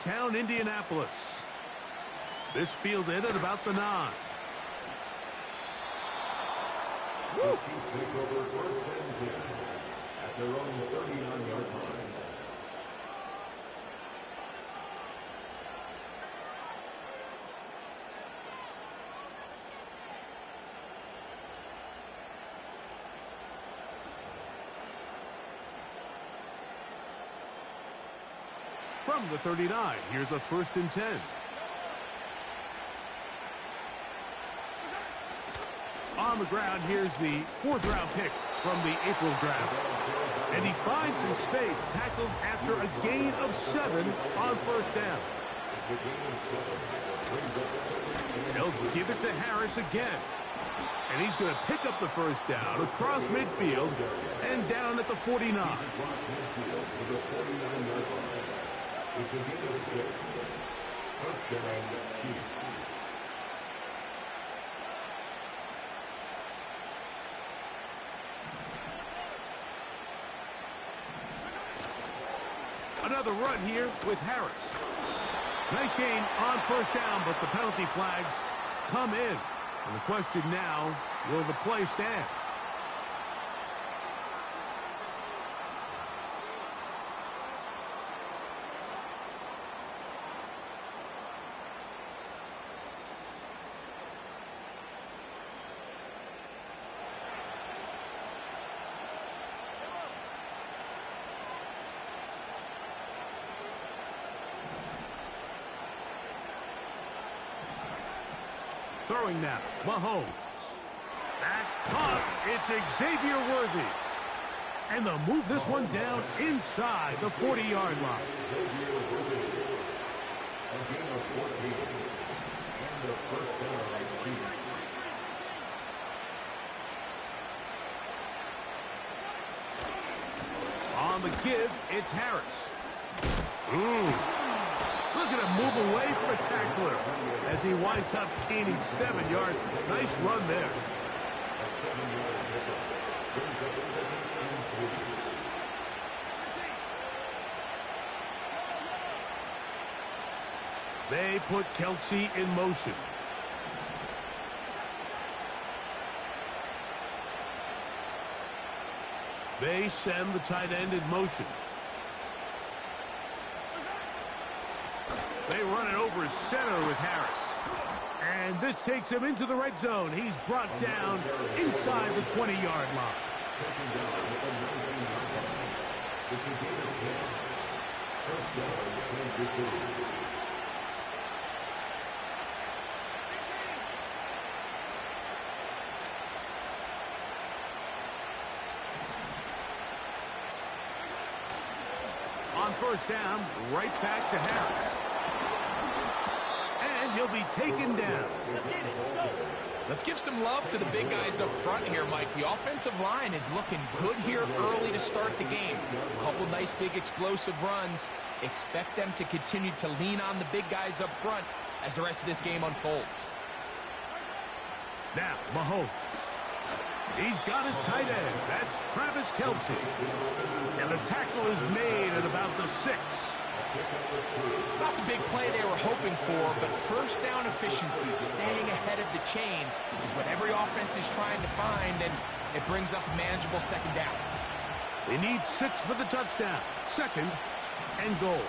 Town Indianapolis. This fielded at about the 9. The Chiefs take over first and 10 at their own 39-yard line. From the 39, here's a 1st and 10. On the ground, here's the 4th-round pick from the April draft. And he finds some space, tackled after a gain of 7 on 1st down. They'll give it to Harris again. And he's going to pick up the 1st down across midfield and down at the 49. It's a gain of 6. 1st down, Chiefs. Another run here with Harris. Nice gain on 1st down, but the penalty flags come in. And the question now, will the play stand? Throwing now, Mahomes. That's caught. It's Xavier Worthy. And they'll move this one down inside the 40-yard line. Xavier Worthy. A gain of 14. And the 1st down, Chiefs. On the give, it's Harris. Look at him move away from a tackler as he winds up gaining 7 yards. Nice run there. A 7-yard pickup. Brings up 7th and 3. They put Kelsey in motion. They send the tight end in motion. They run it over center with Harris. And this takes him into the red zone. He's brought down inside the 20-yard line. Taken down at the 19-yard line. It's a gain of 10. 1st down, Kansas City. On 1st down, right back to Harris. And he'll be taken down. Let's give some love to the big guys up front here, Mike. The offensive line is looking good here early to start the game. A couple nice big explosive runs. Expect them to continue to lean on the big guys up front as the rest of this game unfolds. Now, Mahomes. He's got his tight end. That's Travis Kelsey. And the tackle is made at about the 6. It's not the big play they were hoping for, but 1st down efficiency, staying ahead of the chains, is what every offense is trying to find, and it brings up a manageable 2nd down. They need 6 for the touchdown. 2nd and goal.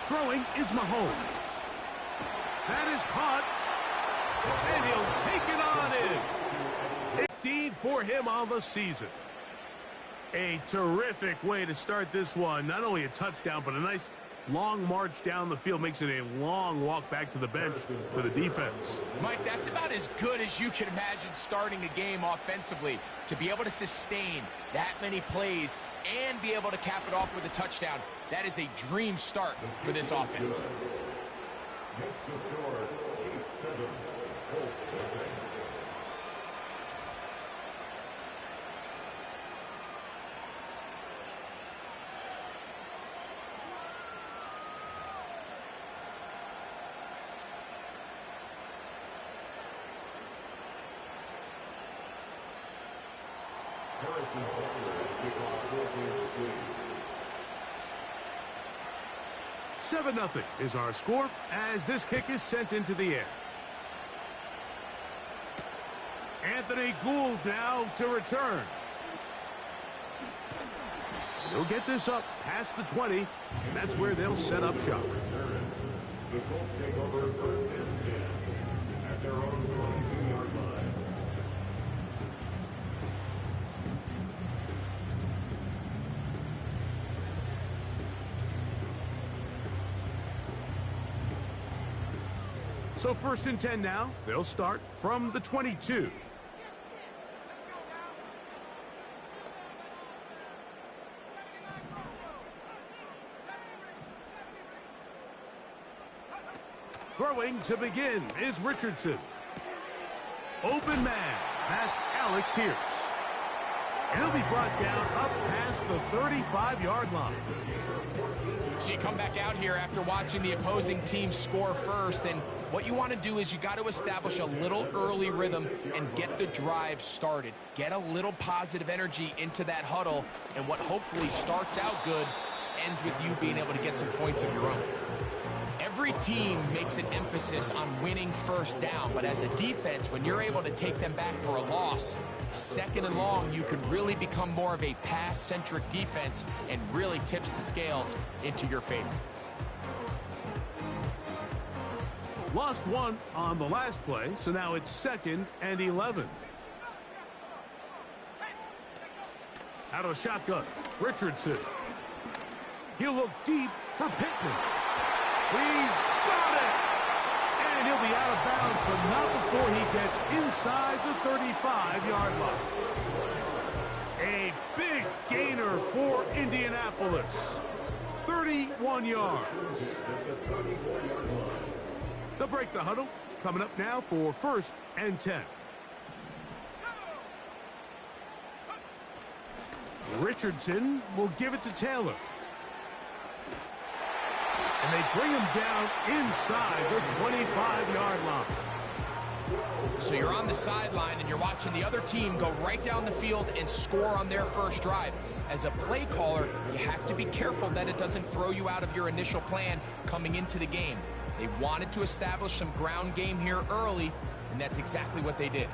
Throwing is Mahomes. That is caught. And he'll take it on in. 15 for him on the season. A terrific way to start this one. Not only a touchdown, but a nice long march down the field. Makes it a long walk back to the bench for the defense. Mike, that's about as good as you can imagine starting a game offensively. To be able to sustain that many plays and be able to cap it off with a touchdown, that is a dream start for this offense. Next to score, Chiefs 7, Colts 7. Harrison Butler to kick off Kansas City. 7-0 is our score as this kick is sent into the air. Anthony Gould now to return. He'll get this up past the 20, and that's where they'll set up shop. The Colts take over first and 10 at their own 22-yard line. So first and 10 now. They'll start from the 22. Throwing to begin is Richardson. Open man. That's Alec Pierce. And he'll be brought down up past the 35-yard line. So you come back out here after watching the opposing team score first, and what you want to do is you got to establish a little early rhythm and get the drive started. Get a little positive energy into that huddle, and what hopefully starts out good ends with you being able to get some points of your own. Every team makes an emphasis on winning first down, but as a defense, when you're able to take them back for a loss, second and long, you can really become more of a pass-centric defense and really tips the scales into your favor. Lost one on the last play, so now it's 2nd and 11. Out of the shotgun, Richardson. He'll look deep for Pittman. He's got it! And he'll be out of bounds, but not before he gets inside the 35-yard line. A big gainer for Indianapolis. 31 yards. They'll break the huddle. Coming up now for first and 10. Richardson will give it to Taylor. And they bring him down inside the 25-yard line. So you're on the sideline and you're watching the other team go right down the field and score on their first drive. As a play caller, you have to be careful that it doesn't throw you out of your initial plan coming into the game. They wanted to establish some ground game here early, and that's exactly what they did.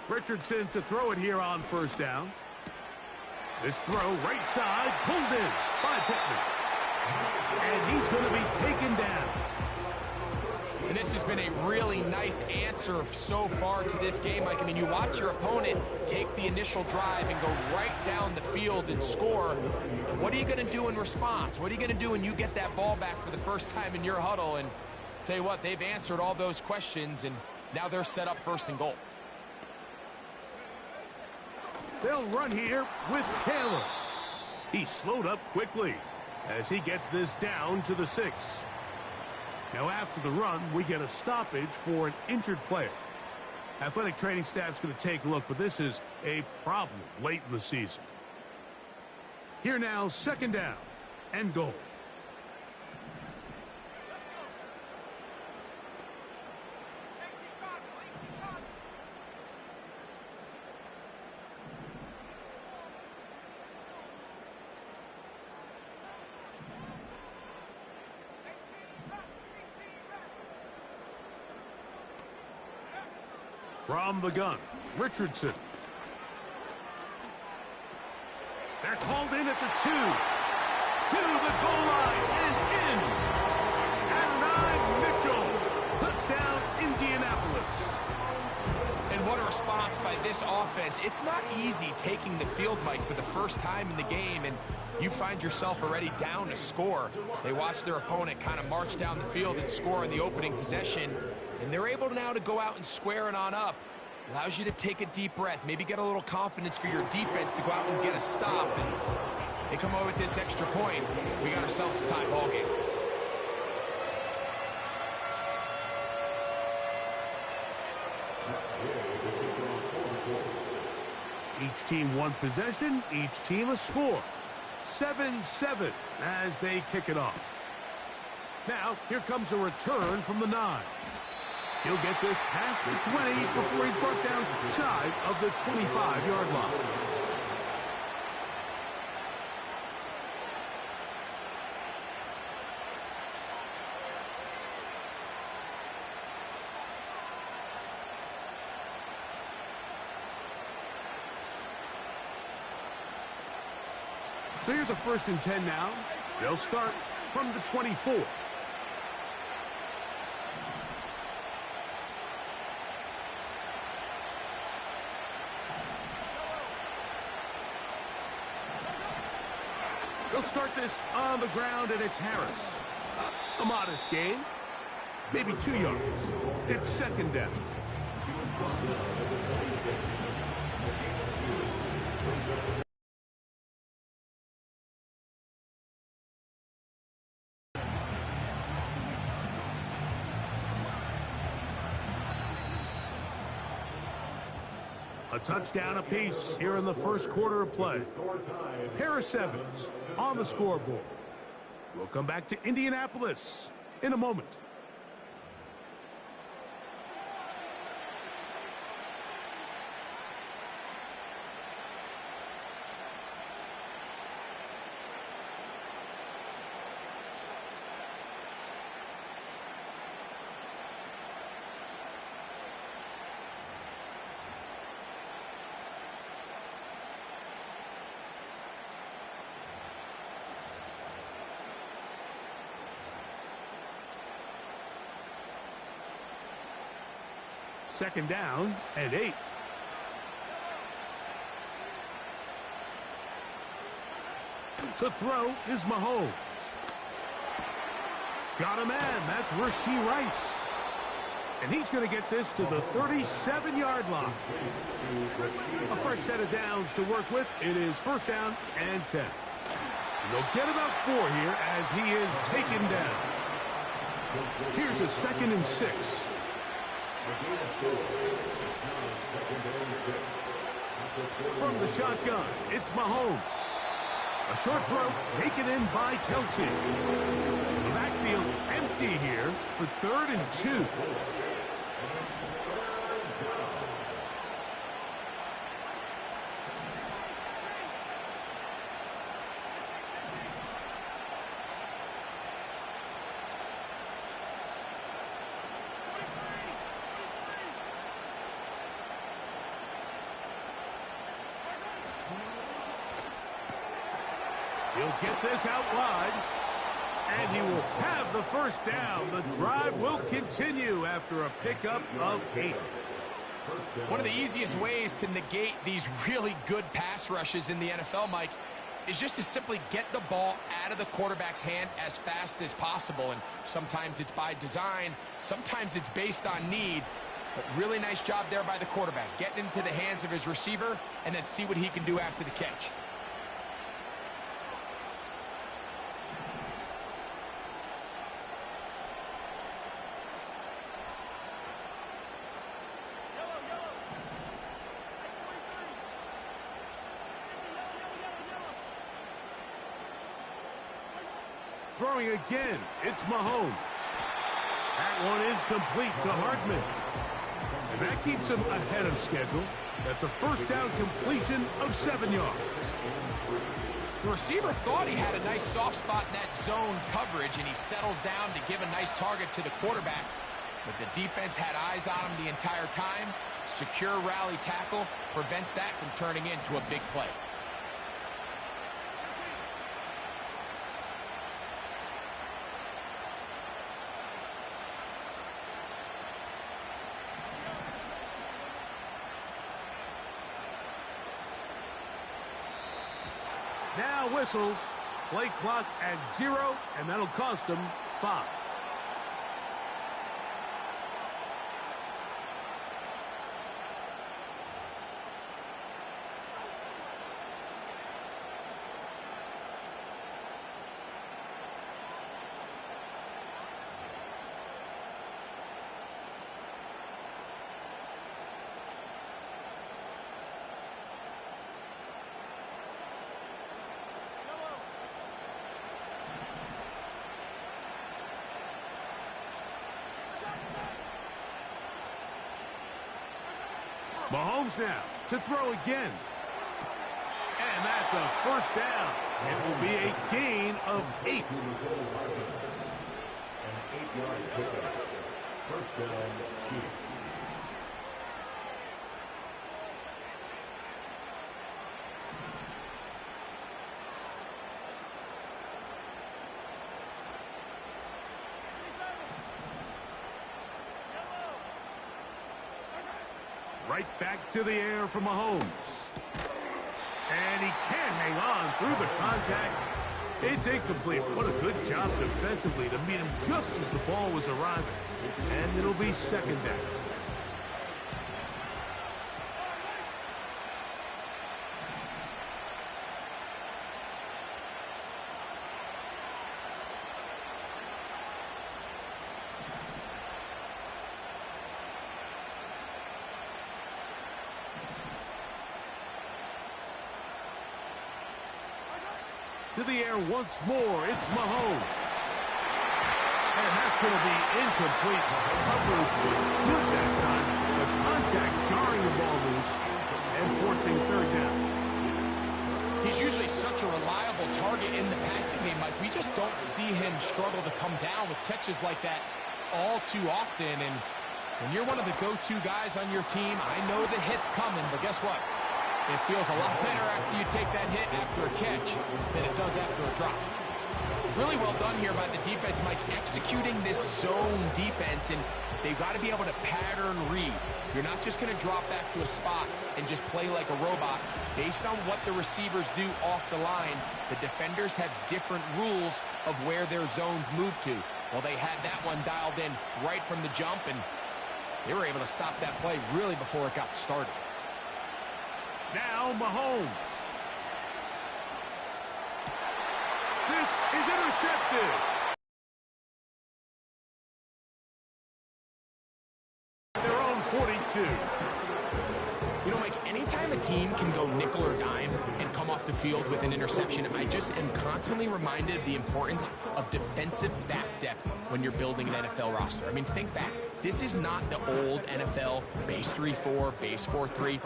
Richardson to throw it here on first down. This throw right side, pulled in by Pittman. And he's going to be taken down. And this has been a really nice answer so far to this game, Mike. I mean, you watch your opponent take the initial drive and go right down the field and score. And what are you going to do in response? What are you going to do when you get that ball back for the first time in your huddle? And tell you what, they've answered all those questions, and now they're set up first and goal. They'll run here with Taylor. He slowed up quickly as he gets this down to the 6. Now after the run, we get a stoppage for an injured player. Athletic training staff's going to take a look, but this is a problem late in the season. Here now, 2nd down and goal. From the gun, Richardson. They're called in at the 2. To the goal line and in. Adonai Mitchell. Touchdown, Indianapolis. And what a response by this offense. It's not easy taking the field, Mike, for the first time in the game, and you find yourself already down to score. They watch their opponent kind of march down the field and score in the opening possession, and they're able now to go out and square it on up. Allows you to take a deep breath, maybe get a little confidence for your defense to go out and get a stop. And they come away with this extra point. We got ourselves a tie ball game. Yeah. Each team one possession, each team a score. 7-7 as they kick it off. Now, here comes a return from the 9. He'll get this past the 20 before he's brought down shy of the 25-yard line. So here's a 1st and 10 now. They'll start from the 24. They'll start this on the ground, and it's Harris. A modest gain, maybe 2 yards. It's 2nd down. A touchdown apiece here in the 1st quarter of play. Harris Evans on the scoreboard. We'll come back to Indianapolis in a moment. Second down and 8. To throw is Mahomes. Got a man. That's Rashee Rice. And he's going to get this to the 37-yard line. A fresh set of downs to work with. It is 1st down and 10. And they'll get about 4 here as he is taken down. Here's a 2nd and 6. From the shotgun, it's Mahomes. A short throw taken in by Kelsey. The backfield empty here for 3rd and 2. He'll get this out wide, and he will have the 1st down. The drive will continue after a pickup of 8. One of the easiest ways to negate these really good pass rushes in the NFL, Mike, is just to simply get the ball out of the quarterback's hand as fast as possible. And sometimes it's by design, sometimes it's based on need. But really nice job there by the quarterback, getting into the hands of his receiver and then see what he can do after the catch. Throwing again, it's Mahomes. That one is complete to Hartman. And that keeps him ahead of schedule. That's a 1st down completion of 7 yards. The receiver thought he had a nice soft spot in that zone coverage, and he settles down to give a nice target to the quarterback. But the defense had eyes on him the entire time. Secure rally tackle prevents that from turning into a big play. Now whistles. Play clock at 0, and that'll cost him 5. Mahomes now to throw again. And that's a first down. It will be a gain of 8. An 8-yard pickup. First down, Chiefs. Right back to the air for Mahomes. And he can't hang on through the contact. It's incomplete. What a good job defensively to meet him just as the ball was arriving. And it'll be second down. To the air once more, it's Mahomes. And that's going to be incomplete. The coverage was good that time. The contact jarring the ball loose and forcing third down. He's usually such a reliable target in the passing game, Mike. We just don't see him struggle to come down with catches like that all too often. And when you're one of the go-to guys on your team, I know the hit's coming, but guess what? It feels a lot better after you take that hit after a catch than it does after a drop. Really well done here by the defense, Mike, executing this zone defense, and they've got to be able to pattern read. You're not just going to drop back to a spot and just play like a robot. Based on what the receivers do off the line, the defenders have different rules of where their zones move to. Well, they had that one dialed in right from the jump, and they were able to stop that play really before it got started. Now Mahomes. This is intercepted. Their own 42. You know, Mike, anytime a team can go nickel or dime and come off the field with an interception, I just am constantly reminded of the importance of defensive back depth when you're building an NFL roster. I mean, think back. This is not the old NFL base 3-4, base 4-3.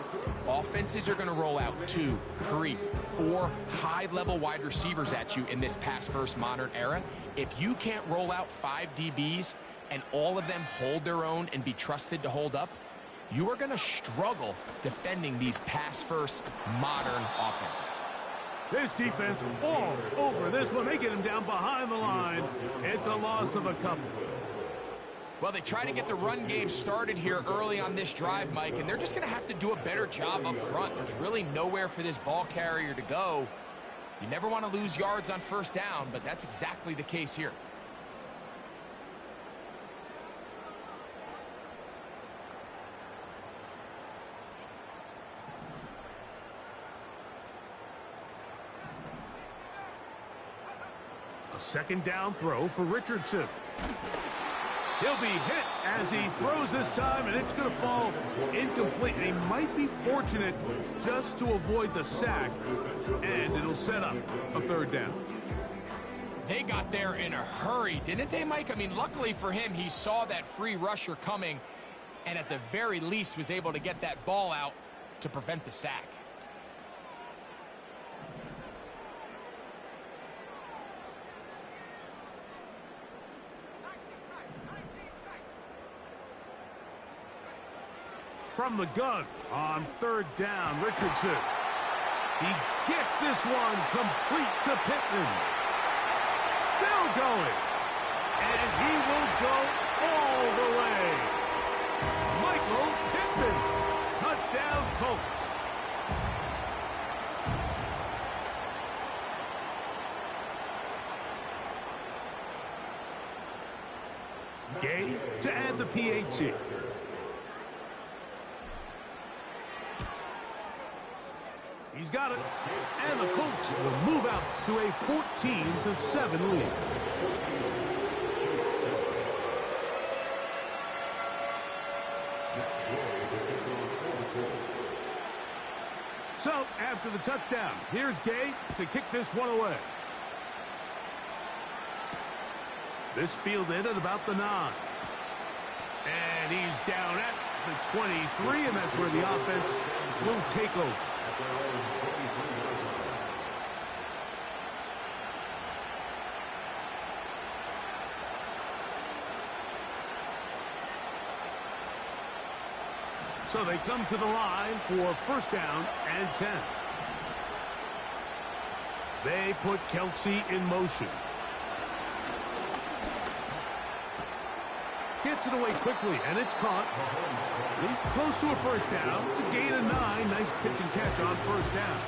Offenses are going to roll out 2, 3, 4 high-level wide receivers at you in this pass-first modern era. If you can't roll out 5 DBs and all of them hold their own and be trusted to hold up, you are going to struggle defending these pass-first modern offenses. This defense all over this one. They get him down behind the line. It's a loss of a couple. Well, they try to get the run game started here early on this drive, Mike, and they're just going to have to do a better job up front. There's really nowhere for this ball carrier to go. You never want to lose yards on first down, but that's exactly the case here. A second down throw for Richardson. He'll be hit as he throws this time, and it's going to fall incomplete. They might be fortunate just to avoid the sack, and it'll set up a third down. They got there in a hurry, didn't they, Mike? I mean, luckily for him, he saw that free rusher coming, and at the very least was able to get that ball out to prevent the sack. From the gun on third down, Richardson. He gets this one complete to Pittman. Still going. And he will go all the way. Michael Pittman. Touchdown, Colts. Gay to add the PAT. He's got it, and the Colts will move out to a 14-7 lead. So, after the touchdown, here's Gay to kick this one away. This fielded at about the 9. And he's down at the 23, and that's where the offense will take over. So they come to the line for first down and 10. They put Kelsey in motion. Gets it away quickly, and it's caught. He's close to a first down. It's a gain of 9. Nice pitch and catch on first down.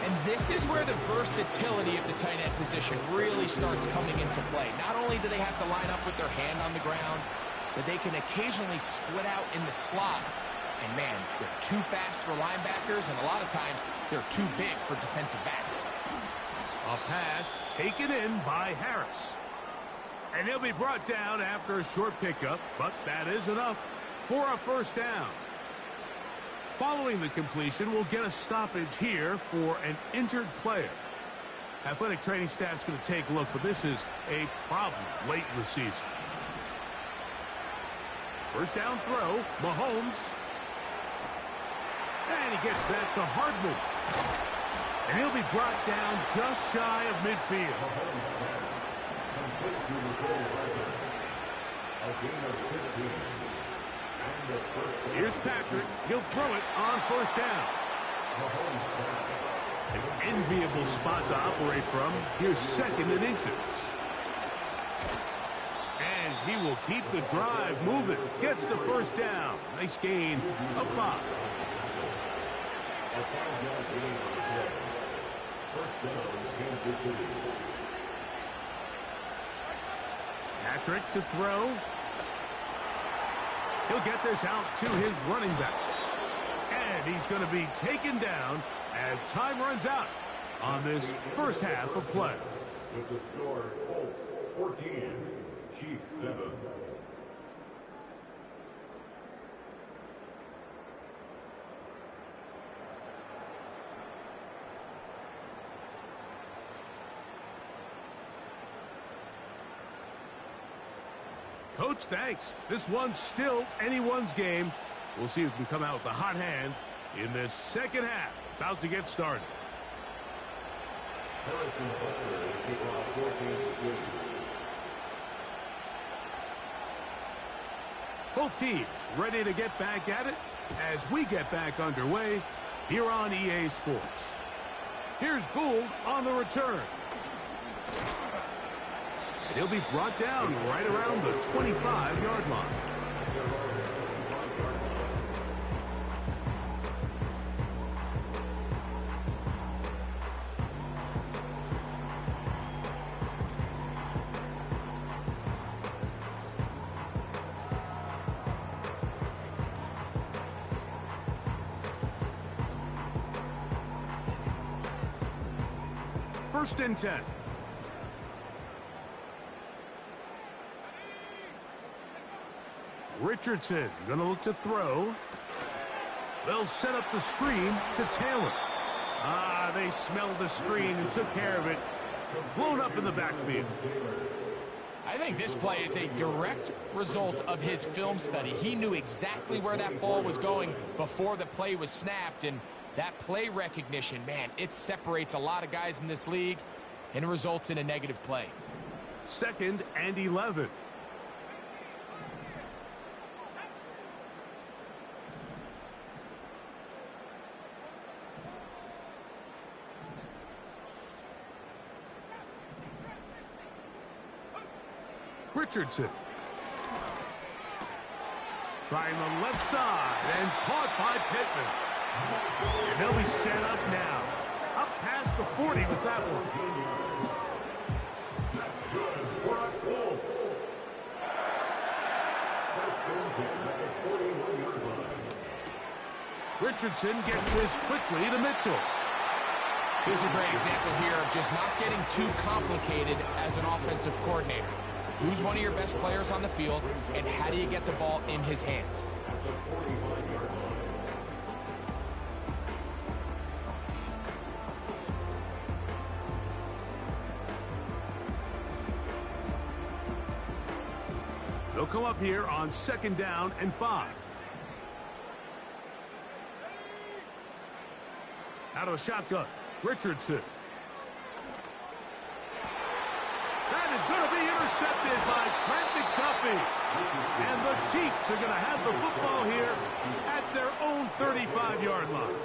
And this is where the versatility of the tight end position really starts coming into play. Not only do they have to line up with their hand on the ground, but they can occasionally split out in the slot. And man, they're too fast for linebackers, and a lot of times they're too big for defensive backs. A pass taken in by Harris. And he'll be brought down after a short pickup, but that is enough for a first down. Following the completion, we'll get a stoppage here for an injured player. Athletic training staff's going to take a look, but this is a problem late in the season. First down throw, Mahomes. And he gets that to Hardman. And he'll be brought down just shy of midfield. Here's Patrick. He'll throw it on first down. An enviable spot to operate from. Here's second and inches. And he will keep the drive moving. Gets the first down. Nice gain of 5. Patrick to throw. He'll get this out to his running back. And he's going to be taken down as time runs out on this first half of play. With the score, Colts 14, Chiefs 7. Coach, thanks. This one's still anyone's game. We'll see who can come out with the hot hand in this second half. About to get started. Harrison Butler to kick off 14-3. Both teams ready to get back at it as we get back underway here on EA Sports. Here's Gould on the return. And he'll be brought down right around the 25-yard line. First and 10. Richardson going to look to throw. They'll set up the screen to Taylor. They smelled the screen and took care of it. Blown up in the backfield. I think this play is a direct result of his film study. He knew exactly where that ball was going before the play was snapped, and that play recognition, man, it separates a lot of guys in this league and results in a negative play. Second and 11. Richardson. Trying the left side and caught by Pittman. And they'll be set up now. Up past the 40 with that one. That's good for a Colts. First and 10 at the 41-yard line. Richardson gets this quickly to Mitchell. Here's a great example here of just not getting too complicated as an offensive coordinator. Who's one of your best players on the field, and how do you get the ball in his hands? At the 45-yard line. They'll come up here on 2nd down and 5. Out of the shotgun, Richardson. That is going to be intercepted by Trent McDuffie. And the Chiefs are going to have the football here at their own 35-yard line.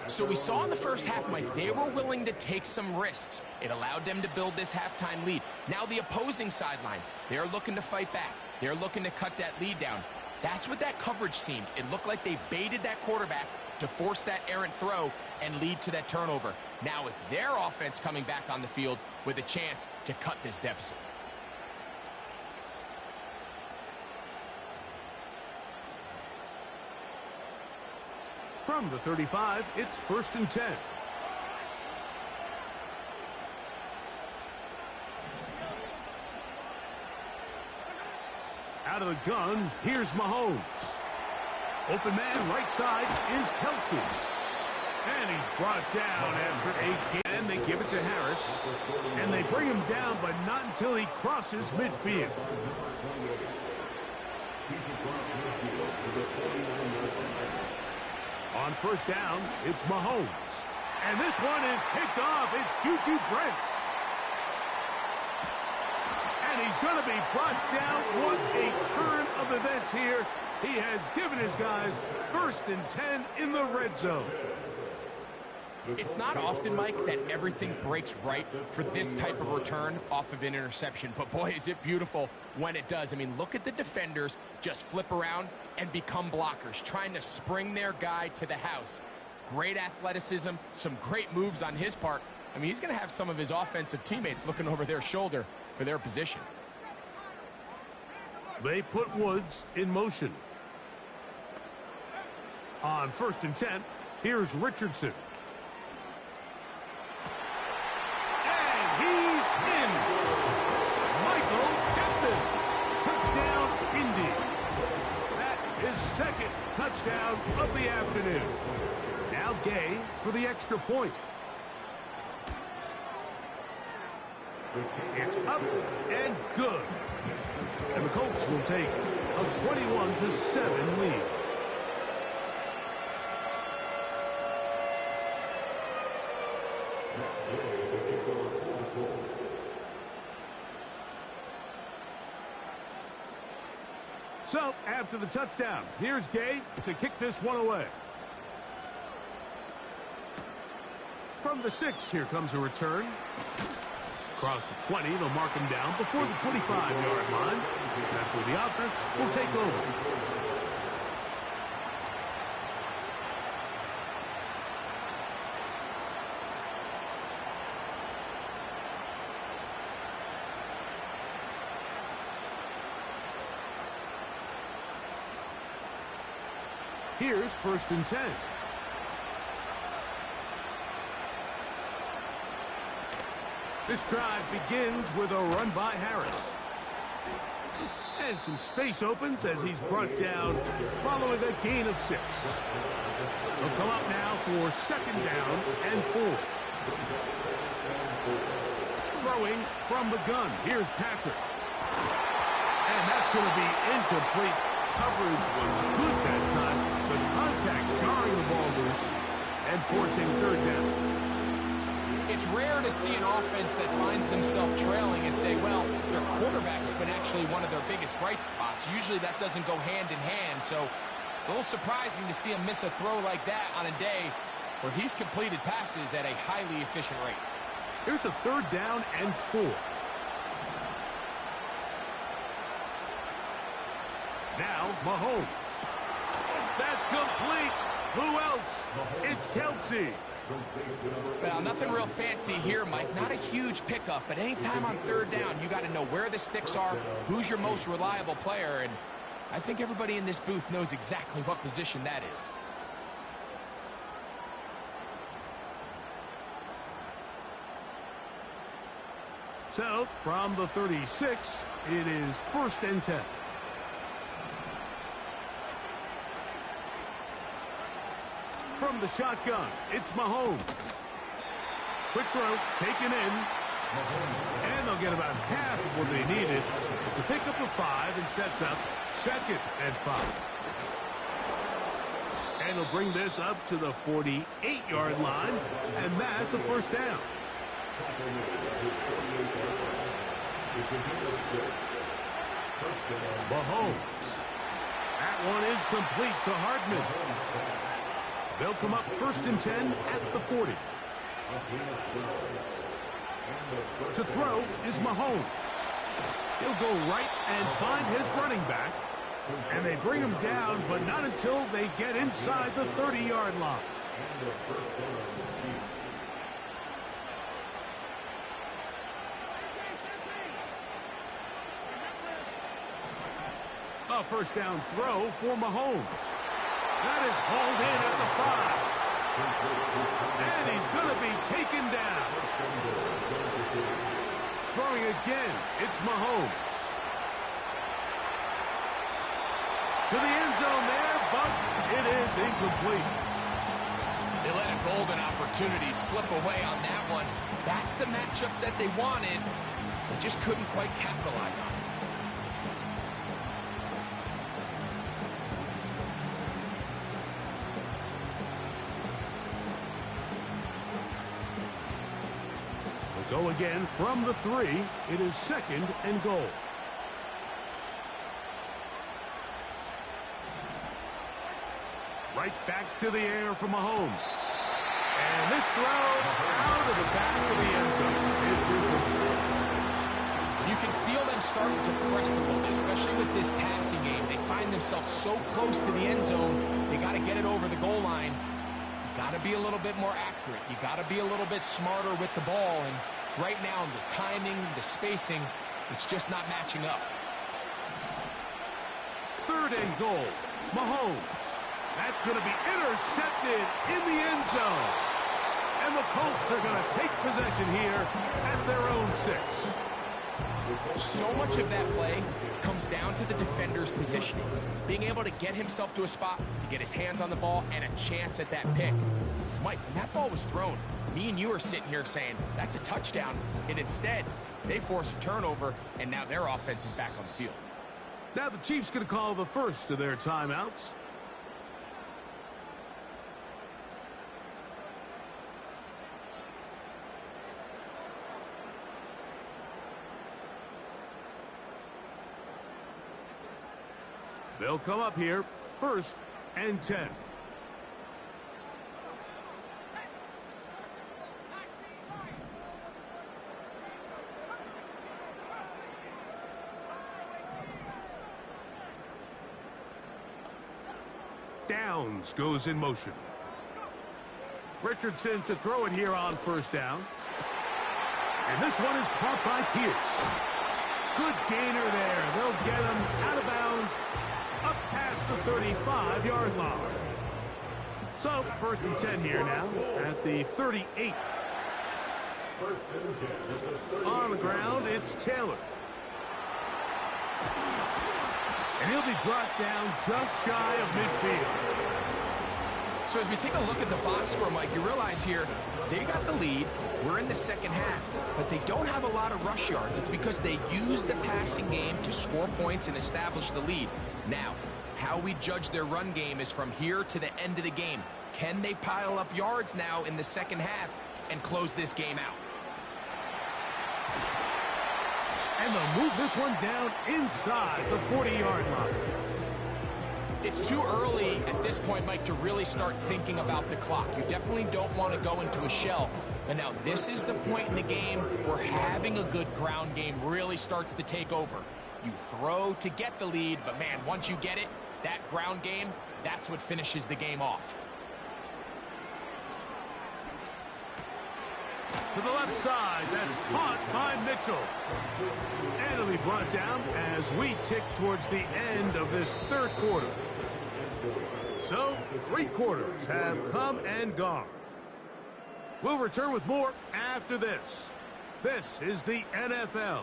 So we saw in the first half, Mike, they were willing to take some risks. It allowed them to build this halftime lead. Now the opposing sideline, they're looking to fight back. They're looking to cut that lead down. That's what that coverage seemed. It looked like they baited that quarterback to force that errant throw and lead to that turnover. Now it's their offense coming back on the field with a chance to cut this deficit. From the 35, it's 1st and 10. Out of the gun, here's Mahomes. Open man, right side, is Kelsey. And he's brought down after 8 games. And they give it to Harris. And they bring him down, but not until he crosses midfield. On 1st down, it's Mahomes. And this one is picked off. It's Juju Brents. And he's going to be brought down. What a turn of events here. He has given his guys 1st and 10 in the red zone. It's not often, Mike, that everything breaks right for this type of return off of an interception. But, boy, is it beautiful when it does. I mean, look at the defenders just flip around and become blockers, trying to spring their guy to the house. Great athleticism, some great moves on his part. I mean, he's going to have some of his offensive teammates looking over their shoulder for their position. They put Woods in motion. On 1st and 10, here's Richardson. Second touchdown of the afternoon. Now Gay for the extra point. It's up and good. And the Colts will take a 21-7 lead. So, after the touchdown, here's Gay to kick this one away. From the 6, here comes a return. Across the 20, they'll mark him down before the 25-yard line. That's where the offense will take over. Here's 1st and 10. This drive begins with a run by Harris. And some space opens as he's brought down following a gain of 6. They'll come up now for 2nd down and 4. Throwing from the gun. Here's Patrick. And that's going to be incomplete. Coverage was good that time. The contact jarring the ball loose and forcing 3rd down. It's rare to see an offense that finds themselves trailing and say, well, their quarterback's been actually one of their biggest bright spots. Usually that doesn't go hand in hand, so it's a little surprising to see him miss a throw like that on a day where he's completed passes at a highly efficient rate. Here's a 3rd down and 4. Now, Mahomes. That's complete. Who else? It's Kelsey. Well, nothing real fancy here, Mike. Not a huge pickup, but anytime on 3rd down, you got to know where the sticks are, who's your most reliable player, and I think everybody in this booth knows exactly what position that is. So, from the 36, it is 1st and 10. From the shotgun, it's Mahomes. Quick throw, taken in. And they'll get about half of what they needed. It's a pickup of 5 and sets up 2nd and 5. And he'll bring this up to the 48-yard line, and that's a first down. Mahomes. That one is complete to Hardman. They'll come up 1st and 10 at the 40. To throw is Mahomes. He'll go right and find his running back. And they bring him down, but not until they get inside the 30-yard line. A first down throw for Mahomes. That is hauled in at the 5. And he's going to be taken down. Throwing again, it's Mahomes. To the end zone there, but it is incomplete. They let a golden opportunity slip away on that one. That's the matchup that they wanted. They just couldn't quite capitalize on it. We'll go again from the 3. It is 2nd and goal. Right back to the air for Mahomes. And this throw out of the back of the end zone. It's incomplete. You can feel them starting to press a little bit, especially with this passing game. They find themselves so close to the end zone, they got to get it over the goal line. You got to be a little bit more accurate. You got to be a little bit smarter with the ball. And right now, the timing, the spacing, it's just not matching up. 3rd and goal. Mahomes. That's going to be intercepted in the end zone. And the Colts are going to take possession here at their own 6. So much of that play comes down to the defender's positioning. Being able to get himself to a spot, to get his hands on the ball, and a chance at that pick. Mike, when that ball was thrown, me and you are sitting here saying, that's a touchdown. And instead, they force a turnover, and now their offense is back on the field. Now the Chiefs going to call the first of their timeouts. They'll come up here, 1st and 10. Downs goes in motion. Richardson to throw it here on 1st down. And this one is caught by Pierce. Good gainer there. They'll get him out of bounds up past the 35-yard line. So, 1st and 10 here now at the 38. On the ground, it's Taylor. And he'll be brought down just shy of midfield. So as we take a look at the box score, Mike, you realize here, they got the lead. We're in the 2nd half, but they don't have a lot of rush yards. It's because they use the passing game to score points and establish the lead. Now, how we judge their run game is from here to the end of the game. Can they pile up yards now in the 2nd half and close this game out? And they'll move this one down inside the 40-yard line. It's too early at this point, Mike, to really start thinking about the clock. You definitely don't want to go into a shell. But now this is the point in the game where having a good ground game really starts to take over. You throw to get the lead, but man, once you get it, that ground game, that's what finishes the game off. To the left side, that's caught by Mitchell. And it'll be brought down as we tick towards the end of this 3rd quarter. So, 3 quarters have come and gone. We'll return with more after this. This is the NFL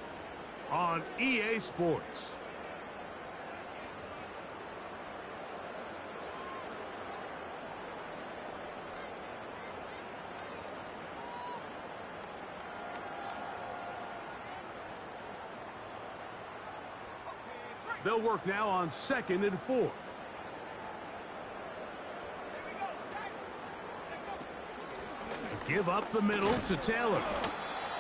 on EA Sports. They'll work now on 2nd and 4. Give up the middle to Taylor.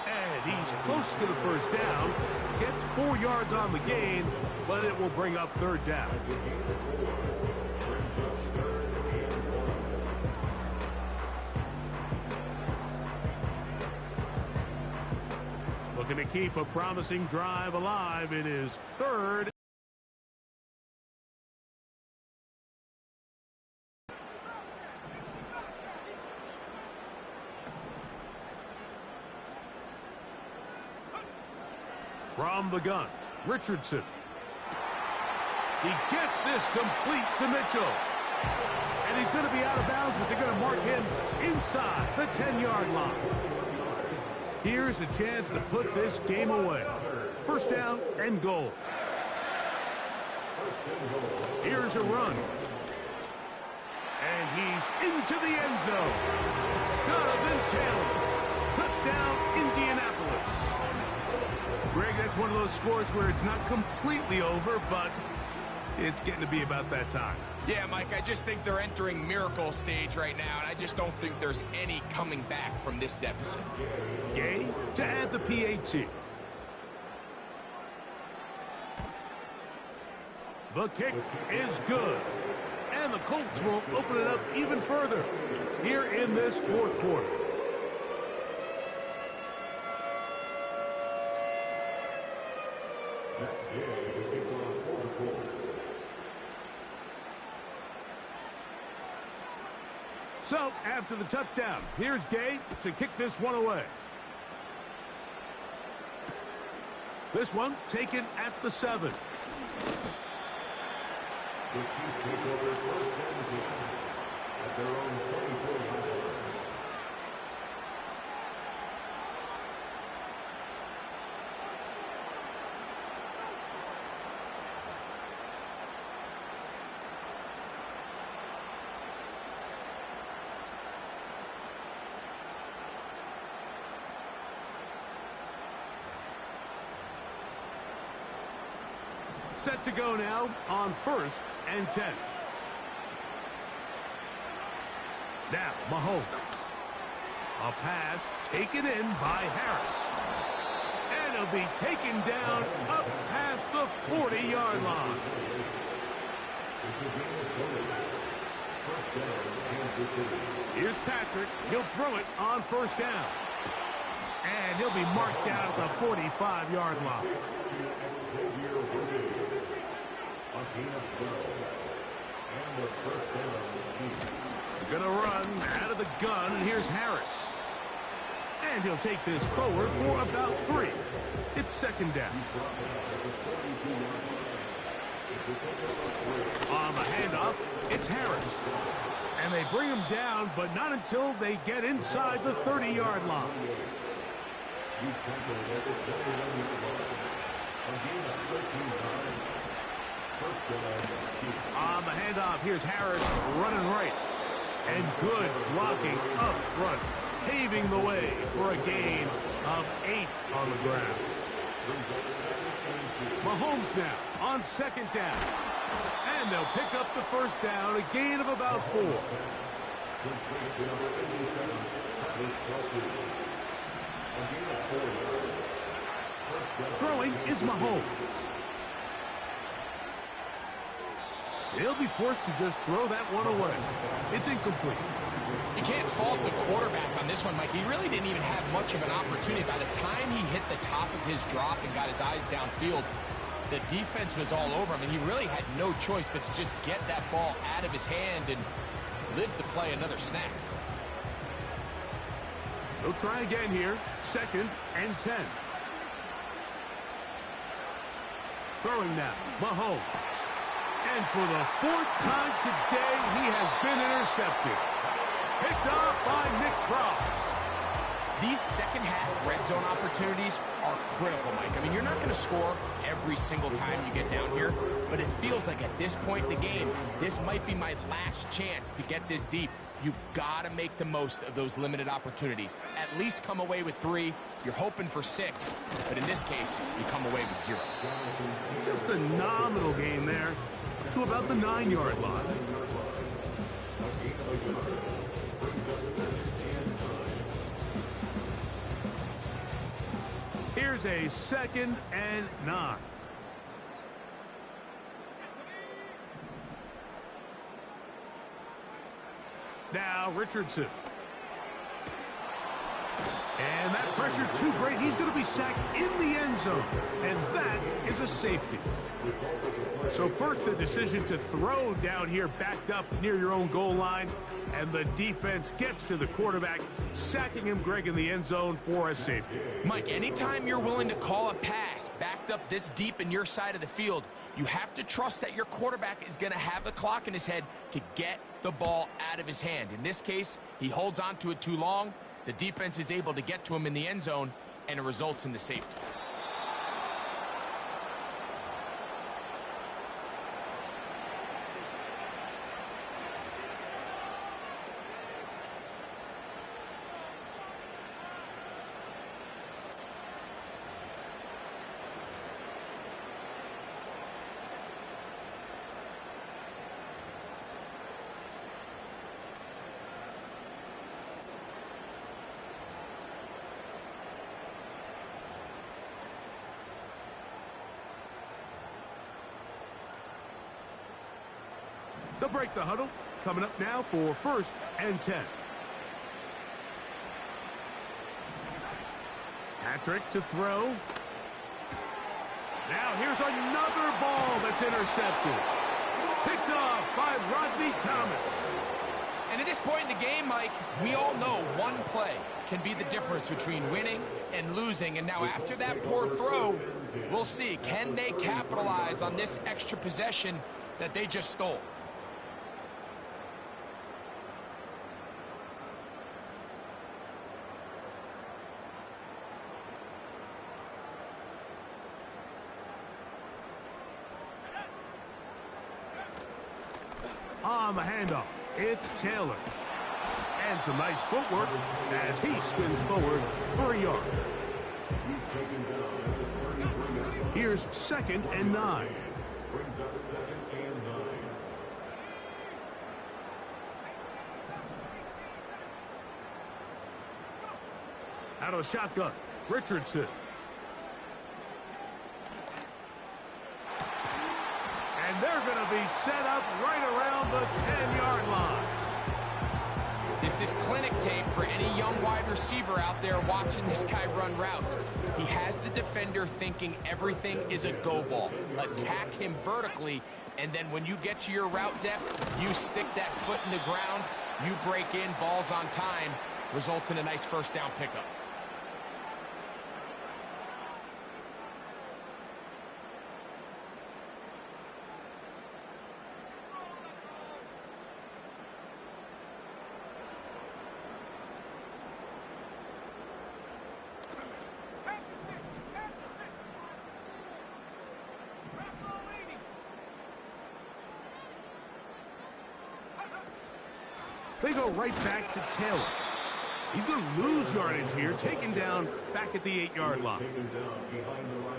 And he's close to the first down. Gets 4 yards on the gain, but it will bring up 3rd down. Looking to keep a promising drive alive. It is 3rd. From the gun, Richardson. He gets this complete to Mitchell. And he's going to be out of bounds, but they're going to mark him inside the 10-yard line. Here's a chance to put this game away. 1st down and goal. Here's a run. And he's into the end zone. Donovan Taylor. Touchdown, Indianapolis. Greg, that's one of those scores where it's not completely over, but it's getting to be about that time. Yeah, Mike, I just think they're entering miracle stage right now, and I just don't think there's any coming back from this deficit. Gay to add the PAT. The kick is good. And the Colts will open it up even further here in this 4th quarter. So, after the touchdown, here's Gay to kick this one away. This one taken at the 7. The Chiefs take over 1st and 10 at their own 24-yard line. Set to go now on 1st and 10. Now, Mahomes. A pass taken in by Harris. And he'll be taken down up past the 40-yard line. Here's Patrick. He'll throw it on 1st down. And he'll be marked down at the 45-yard line. They're going to run out of the gun, and here's Harris. And he'll take this forward for about 3. It's 2nd down. On the handoff, it's Harris. And they bring him down, but not until they get inside the 30-yard line. On the handoff, here's Harris running right. And good blocking up front, paving the way for a gain of 8 on the ground. Mahomes now on 2nd down. And they'll pick up the 1st down, a gain of about 4. Throwing is Mahomes. He'll be forced to just throw that one away. It's incomplete. You can't fault the quarterback on this one, Mike. He really didn't even have much of an opportunity. By the time he hit the top of his drop and got his eyes downfield, the defense was all over him, and he really had no choice but to just get that ball out of his hand and live to play another snap. They'll try again here. 2nd and 10. Throwing now, Mahomes. And for the 4th time today, he has been intercepted. Picked off by Nick Cross. These second-half red zone opportunities are critical, Mike. I mean, you're not going to score every single time you get down here, but it feels like at this point in the game, this might be my last chance to get this deep. You've got to make the most of those limited opportunities. At least come away with 3. You're hoping for 6, but in this case, you come away with 0. Just a nominal gain there to about the 9-yard line. Here's a 2nd and 9. Now Richardson. And that pressure too great. He's going to be sacked in the end zone. And that is a safety. So first the decision to throw down here backed up near your own goal line. And the defense gets to the quarterback, sacking him, Greg, in the end zone for a safety. Mike, anytime you're willing to call a pass backed up this deep in your side of the field, you have to trust that your quarterback is going to have the clock in his head to get the ball out of his hand. In this case, he holds on to it too long. The defense is able to get to him in the end zone, and it results in the safety. They'll break the huddle. Coming up now for 1st and 10. Patrick to throw. Now here's another ball that's intercepted. Picked off by Rodney Thomas. And at this point in the game, Mike, we all know one play can be the difference between winning and losing. And now after that poor throw, we'll see, can they capitalize on this extra possession that they just stole? On the handoff, it's Taylor. And some nice footwork as he spins forward for a yard. Here's 2nd and 9. Brings up 2nd and 9. Out of the shotgun, Richardson. And they're going to be set up right around the 10-yard line. This is clinic tape for any young wide receiver out there watching this guy run routes. He has the defender thinking everything is a go ball. Attack him vertically, and then when you get to your route depth, you stick that foot in the ground, you break in, balls on time, results in a nice 1st down pickup. They go right back to Taylor. He's going to lose yardage here, taken down back at the 8-yard line.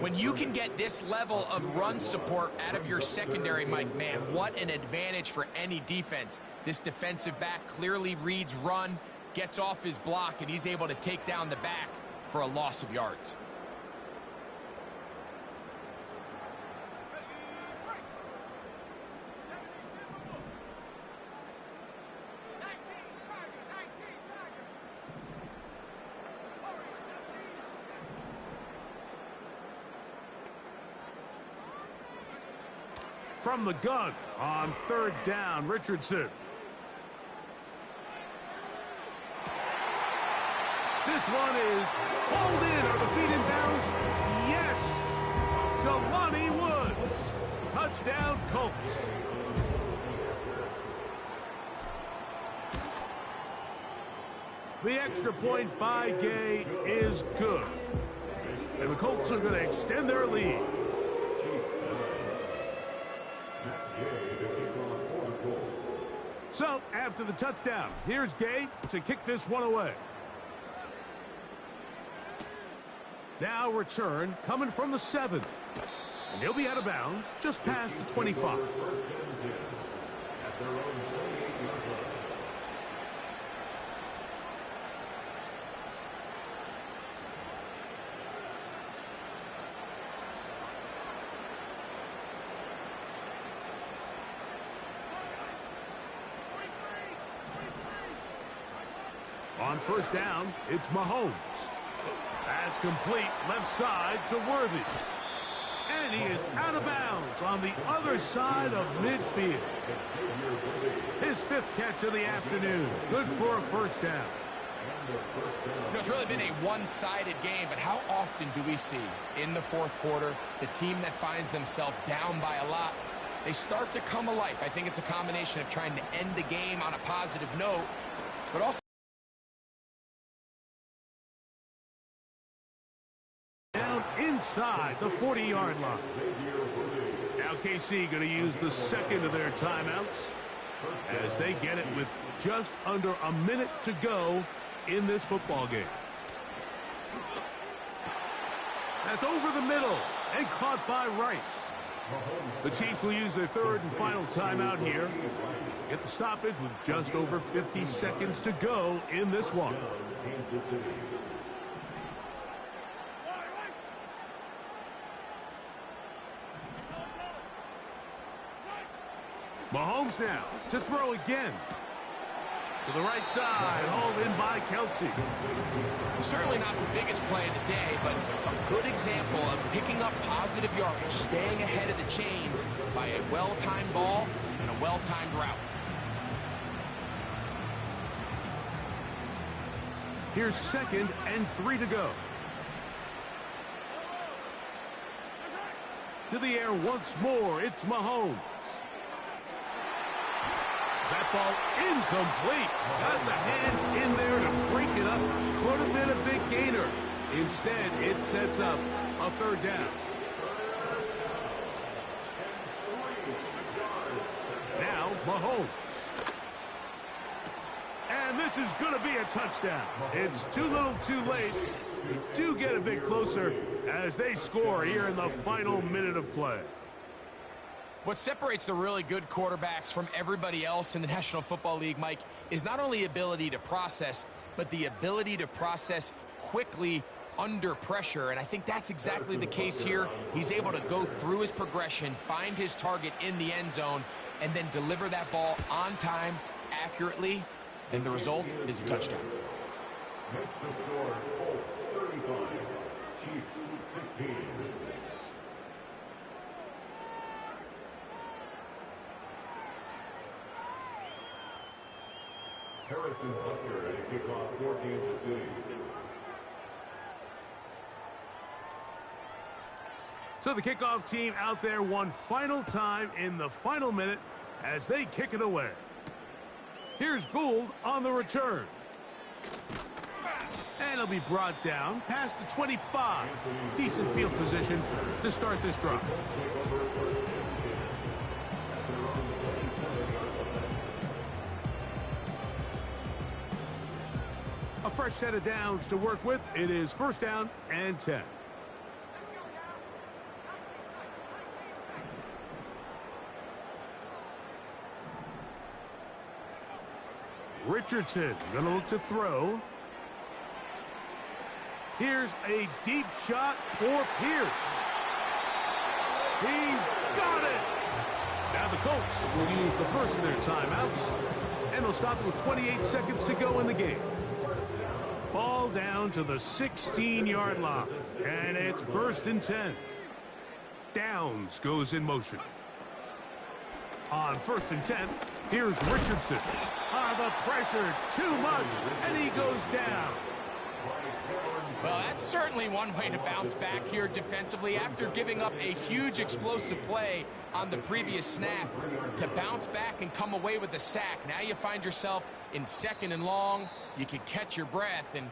When you can get this level of run support out of your secondary, Mike, man, what an advantage for any defense. This defensive back clearly reads run, gets off his block, and he's able to take down the back for a loss of yards. From the gun on 3rd down, Richardson. This one is hauled in. Are the feet in bounds? Yes. Jelani Woods. Touchdown, Colts. The extra point by Gay is good. And the Colts are going to extend their lead. So, after the touchdown, here's Gay to kick this one away. Now return coming from the 7. And he'll be out of bounds just past the 25. On first down, it's Mahomes. That's complete left side to Worthy. And he is out of bounds on the other side of midfield. His 5th catch of the afternoon. Good for a first down. You know, it's really been a one-sided game, but how often do we see in the 4th quarter the team that finds themselves down by a lot, they start to come alive? I think it's a combination of trying to end the game on a positive note, but also down inside the 40-yard line. Now KC going to use the second of their timeouts as they get it with just under a minute to go in this football game. That's over the middle and caught by Rice. The Chiefs will use their 3rd and final timeout here. Get the stoppage with just over 50 seconds to go in this one. Mahomes now to throw again. To the right side, hauled in by Kelsey. Certainly not the biggest play of the day, but a good example of picking up positive yardage, staying ahead of the chains by a well-timed ball and a well-timed route. Here's 2nd and 3 to go. To the air once more, it's Mahomes. That ball incomplete. Got the hands in there to break it up. Could have been a big gainer. Instead, it sets up a 3rd down. Now, Mahomes. And this is going to be a touchdown. It's too little too late. They do get a bit closer as they score here in the final minute of play. What separates the really good quarterbacks from everybody else in the National Football League, Mike, is not only ability to process, but the ability to process quickly under pressure. And I think that's exactly the case here. He's able to go through his progression, find his target in the end zone, and then deliver that ball on time, accurately, and the result is a touchdown. Next to score, Colts 35, Chiefs 16. Harrison Butker at a kickoff for Kansas City. So the kickoff team out there one final time in the final minute as they kick it away. Here's Gould on the return. And he'll be brought down past the 25. Decent field position to start this drive. A fresh set of downs to work with. It is 1st down and 10. Richardson going to look to throw. Here's a deep shot for Pierce. He's got it. Now the Colts will use the first of their timeouts, and they'll stop it with 28 seconds to go in the game. Ball down to the 16-yard line, and it's 1st and 10. Downs goes in motion. On 1st and 10, here's Richardson. The pressure too much, and he goes down. Well, that's certainly one way to bounce back here defensively after giving up a huge explosive play on the previous snap. To bounce back and come away with a sack. Now you find yourself in 2nd and long. You can catch your breath and